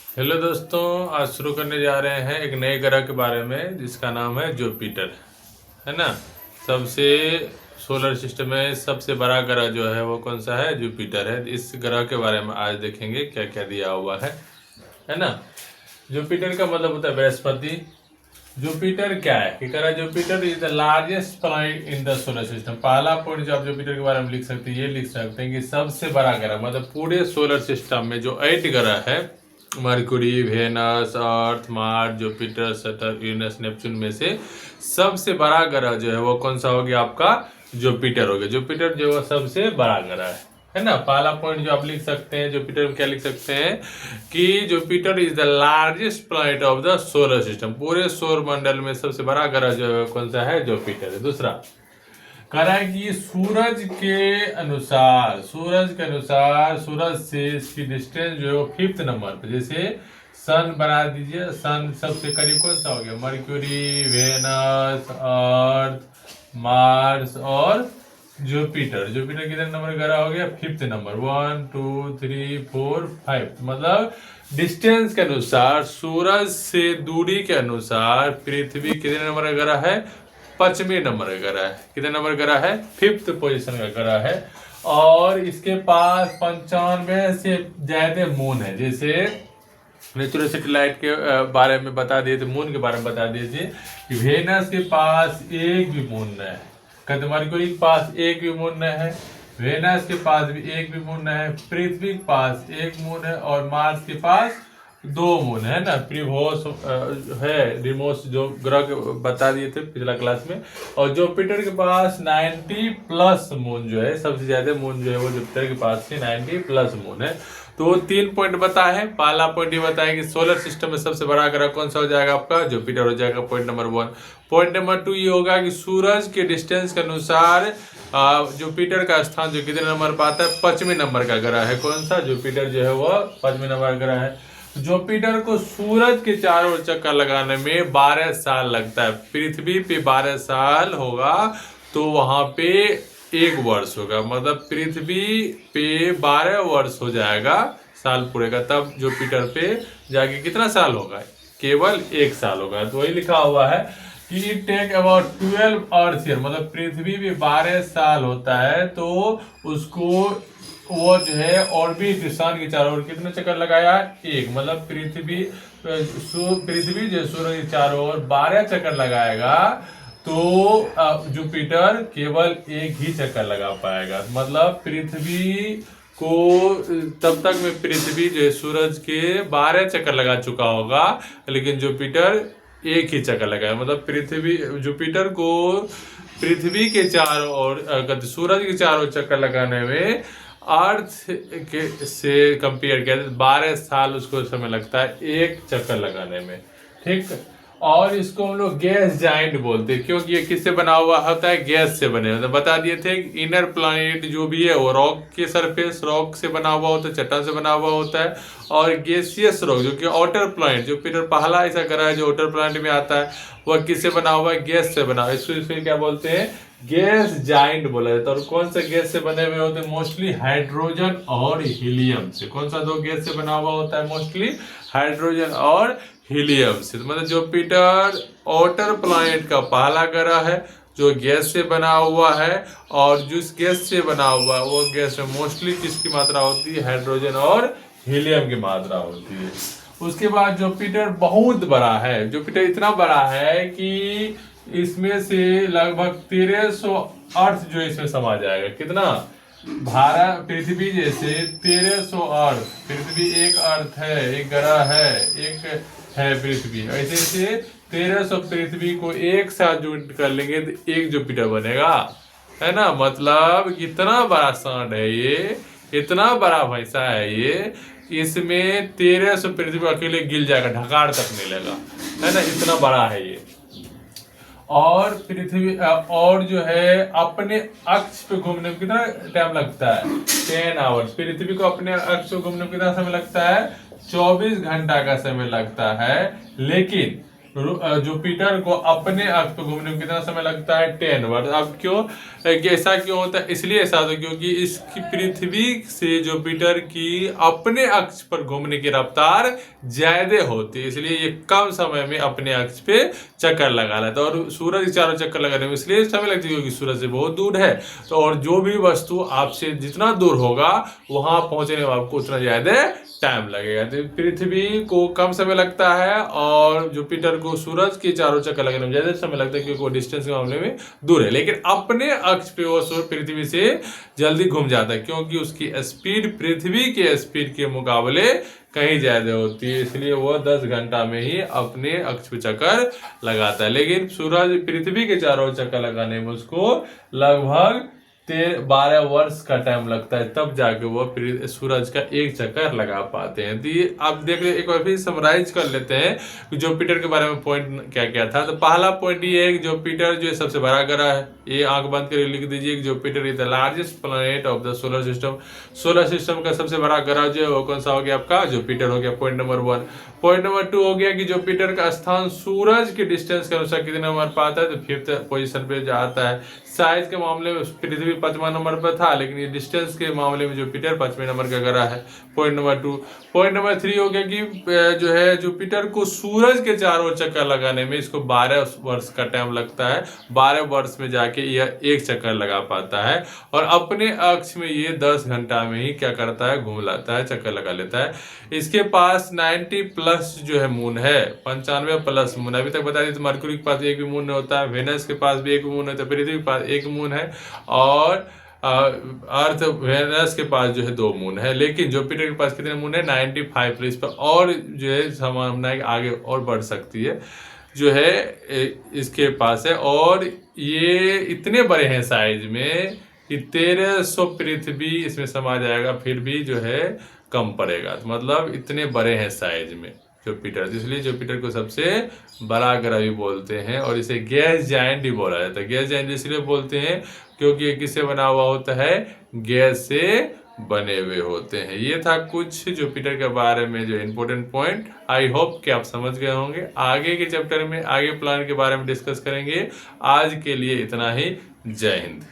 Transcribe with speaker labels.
Speaker 1: Hello दोस्तों, आज शुरू करने जा रहे हैं एक नए ग्रह के बारे में जिसका नाम है जुपिटर। है ना। सबसे सोलर सिस्टम में सबसे बड़ा ग्रह जो है वो कौन सा है? जुपिटर है। इस ग्रह के बारे में आज देखेंगे क्या क्या दिया हुआ है ना। जुपिटर का मतलब होता है बृहस्पति। जुपिटर क्या है कि कह रहा है Jupiter is the largest planet in the solar system. पहला पॉइंट जो आप जुपिटर के बारे में लिख सकते हैं, ये लिख सकते हैं कि सबसे बड़ा ग्रह, मतलब पूरे सोलर सिस्टम में जो 8 ग्रह है, Mercury, Venus, Earth, Mars, Jupiter, Saturn, Uranus, Neptune में से सबसे बड़ा ग्रह जो है वो कौन सा हो गया? आपका जुपिटर हो गया। जुपिटर जो है सबसे बड़ा ग्रह है ना। पहला पॉइंट जो आप लिख सकते हैं जुपिटर में क्या लिख सकते हैं कि Jupiter is the largest planet of the solar system. पूरे सौर मंडल में सबसे बड़ा ग्रह जो है कौन सा है? जुपिटर है। दूसरा कह रहा है कि सूरज से इसकी डिस्टेंस जो है वो 5th नंबर पे। जैसे सन बना दीजिए, सन सबसे करीब कौन सा हो गया? मर्क्यूरी, वेनस, अर्थ, मार्स और जुपिटर। जुपिटर कितने नंबर का ग्रह हो गया? 5th number. 1 2 3 4 5। मतलब डिस्टेंस के अनुसार, सूरज से दूरी के अनुसार पृथ्वी कितने नंबर का ग्रह है? 5वें नंबर का ग्रह है। कितने नंबर का ग्रह है? 5th पोजीशन का ग्रह है। और इसके पास 95 से ज्यादा मून है। जैसे नेचुरल सैटेलाइट के बारे में बता दिए थे, मून के बारे में बता दिए थे कि वेनस के पास एक भी मून है, मरकुरी के पास एक भी मून है, वेनस के पास भी एक भी मून है, पृथ्वी के पास एक मून है और मार्स के पास 2 मून है ना। प्रिवोस है, डिमोस जो ग्रह के बता दिए थे पिछला क्लास में। और जुपिटर के पास 90 प्लस मून जो है, सबसे ज्यादा मून जो है वो जुपिटर के पास से 90 प्लस मून है। तो 3 पॉइंट बताए हैं। पहला पॉइंट ये बताया कि सोलर सिस्टम में सबसे बड़ा ग्रह कौन सा हो जाएगा? आपका जुपिटर हो जाएगा। Point number 1। पॉइंट नंबर 2 ये होगा कि सूरज के डिस्टेंस के अनुसार जुपिटर का स्थान जो कितने नंबर पर आता है? 5वें नंबर का ग्रह है। कौन सा? जुपिटर जो है वह 5वें नंबर का ग्रह है। जुपिटर को सूरज के चारों ओर चक्कर लगाने में 12 साल लगता है। पृथ्वी पे 12 साल होगा तो वहां पे 1 वर्ष होगा। मतलब पृथ्वी पे 12 वर्ष हो जाएगा, साल पूरे का, तब जुपिटर पे जाके कितना साल होगा? केवल 1 साल होगा। तो वही लिखा हुआ है कि it take about 12 earth year. मतलब पृथ्वी पे 12 साल होता है तो उसको वो जो है ऑर्बिट सन के चारों ओर कितने चक्कर लगाया? 1। मतलब पृथ्वी जो सूर्य के चारों ओर 12 चक्कर लगाएगा तो जुपिटर केवल 1 ही चक्कर लगा पाएगा। मतलब पृथ्वी को तब तक में पृथ्वी जो है सूरज के 12 चक्कर लगा चुका होगा, लेकिन जुपिटर 1 ही चक्कर लगाया। मतलब जुपिटर को पृथ्वी के चारों ओर, सूरज के चारों ओर चक्कर लगाने में अर्थ के से कंपेयर किया तो 12 साल उसको समय लगता है 1 चक्कर लगाने में। ठीक। और इसको हम लोग गैस जाइंट बोलते हैं क्योंकि ये किससे बना हुआ होता है? गैस से बने होते हैं। बता दिए थे इनर प्लैनेट जो भी है वो रॉक के सरफेस, रॉक से बना हुआ होता है, चट्टान से बना हुआ होता है। और गैसियस रॉक जो कि आउटर प्लैनेट, जुपिटर पहला ऐसा ग्रह है जो आउटर प्लैनेट में आता है, वह किससे बना हुआ है? गैस से बना हुआ है। इसको क्या बोलते हैं? गैस जाइंट बोला जाता है। और कौन सा गैस से बने हुए होते हैं? मोस्टली हाइड्रोजन और हीलियम से। कौन सा 2 गैस से बना हुआ होता है? मोस्टली हाइड्रोजन और हीलियम से। मतलब जुपिटर आउटर प्लैनेट का पहला ग्रह है जो गैस से बना हुआ है। और जिस गैस से बना हुआ है वो गैस में मोस्टली किसकी मात्रा होती है? हाइड्रोजन और हीलियम की मात्रा होती है। उसके बाद जुपिटर बहुत बड़ा है। जुपिटर इतना बड़ा है कि इसमें से लगभग 1300 अर्थ जो इसमें समा जाएगा। कितना? भारत पृथ्वी जैसे 1300 अर्थ। पृथ्वी एक अर्थ है, एक ग्रह है, एक है पृथ्वी। ऐसे ऐसे 1300 पृथ्वी को एक साथ ज्वाइन कर लेंगे तो 1 जुपिटर बनेगा। है ना। मतलब इतना बड़ा सांड है ये, इतना बड़ा भैंसा है ये, इसमें 1300 पृथ्वी अकेले गिल जाएगा, ढकार तक मिलेगा। है ना, इतना बड़ा है ये। और पृथ्वी और जो है अपने अक्ष पे घूमने में कितना टाइम लगता है? 10 आवर्स। पृथ्वी को अपने अक्ष पे घूमने में कितना समय लगता है? 24 घंटा का समय लगता है। लेकिन जुपिटर को अपने अक्ष पर घूमने में कितना समय लगता है 10 वर्ष। अब क्यों ऐसा क्यों होता है, इसलिए ऐसा होता है क्योंकि इसकी पृथ्वी से जुपिटर की अपने अक्ष पर घूमने की रफ्तार ज्यादा होती है, इसलिए ये कम समय में अपने अक्ष पे चक्कर लगा लेता है। और सूरज के चारों चक्कर लगाने में इसलिए समय लगता है क्योंकि सूरज से बहुत दूर है। तो और जो भी वस्तु आपसे जितना दूर होगा वहां पहुंचने में आपको उतना ज्यादा टाइम लगेगा। तो पृथ्वी को कम समय लगता है और जुपिटर को सूरज के चारों चक्कर लगाने में ज्यादा समय लगता है क्योंकि वो डिस्टेंस के मामले में दूर है, लेकिन अपने अक्ष पे वो पृथ्वी से जल्दी घूम जाता है क्योंकि उसकी स्पीड पृथ्वी के स्पीड के मुकाबले कहीं ज्यादा होती है, इसलिए वो 10 घंटा में ही अपने अक्ष पे चक्कर लगाता है। लेकिन सूरज पृथ्वी के चारों चक्कर लगाने में उसको लगभग 12 वर्ष का टाइम लगता है, तब जाके वो सूरज का एक चक्कर लगा पाते हैं। तो ये आप देख रहे, एक बार फिर समराइज कर लेते हैं कि जुपिटर के बारे में पॉइंट क्या क्या था। तो पहला पॉइंट ये है कि जुपिटर जो है सबसे बड़ा ग्रह है, ये आंख बंद करके लिख दीजिए कि Jupiter is the largest planet of the solar system. Solar system का सबसे बड़ा ग्रह जो है वो कौन सा हो गया आपका, जुपिटर हो गया, पॉइंट नंबर 1। पॉइंट नंबर 2 हो गया कि जुपिटर का स्थान सूरज के डिस्टेंस के अनुसार कितने नंबर पर आता है, तो 5th पोजीशन पे जाता है। साइज के मामले में पृथ्वी 5वां नंबर पर था, लेकिन ये डिस्टेंस के मामले में जुपिटर 5वें नंबर का ग्रह है, पॉइंट नंबर 2। पॉइंट नंबर 3 हो गया कि जो है जुपिटर को सूरज के चारों चक्कर लगाने में इसको 12 वर्ष का टाइम लगता है, 12 वर्ष में जाके यह एक चक्कर लगा पाता है। और अपने अक्ष में ये 10 घंटा में ही क्या करता है, घूम लाता है, चक्कर लगा लेता है। इसके पास 90 प्लस जो है मून है, 95 प्लस मून। अभी तक बता दी तो मरकुरी के पास एक भी मून होता है, वेनस के पास भी एक मून है, तो पृथ्वी के पास एक मून है, और अर्थ वेनस के पास जो है 2 मून है। लेकिन जुपिटर के पास कितने मून है, 95 प्लस पर, और जो है संभावना आगे और बढ़ सकती है जो है इसके पास है। और ये इतने बड़े हैं साइज में कि 1300 पृथ्वी इसमें समा जाएगा, फिर भी जो है कम पड़ेगा। तो मतलब इतने बड़े हैं साइज में जुपिटर, इसलिए जुपिटर को सबसे बड़ा ग्रह भी बोलते हैं और इसे गैस जायंट भी बोला जाता है। गैस जायंट इसलिए बोलते हैं क्योंकि ये किससे बना हुआ होता है, गैस से बने हुए होते हैं। ये था कुछ जुपिटर के बारे में जो इम्पोर्टेंट पॉइंट। आई होप कि आप समझ गए होंगे। आगे के चैप्टर में आगे प्लान के बारे में डिस्कस करेंगे। आज के लिए इतना ही। जय हिंद।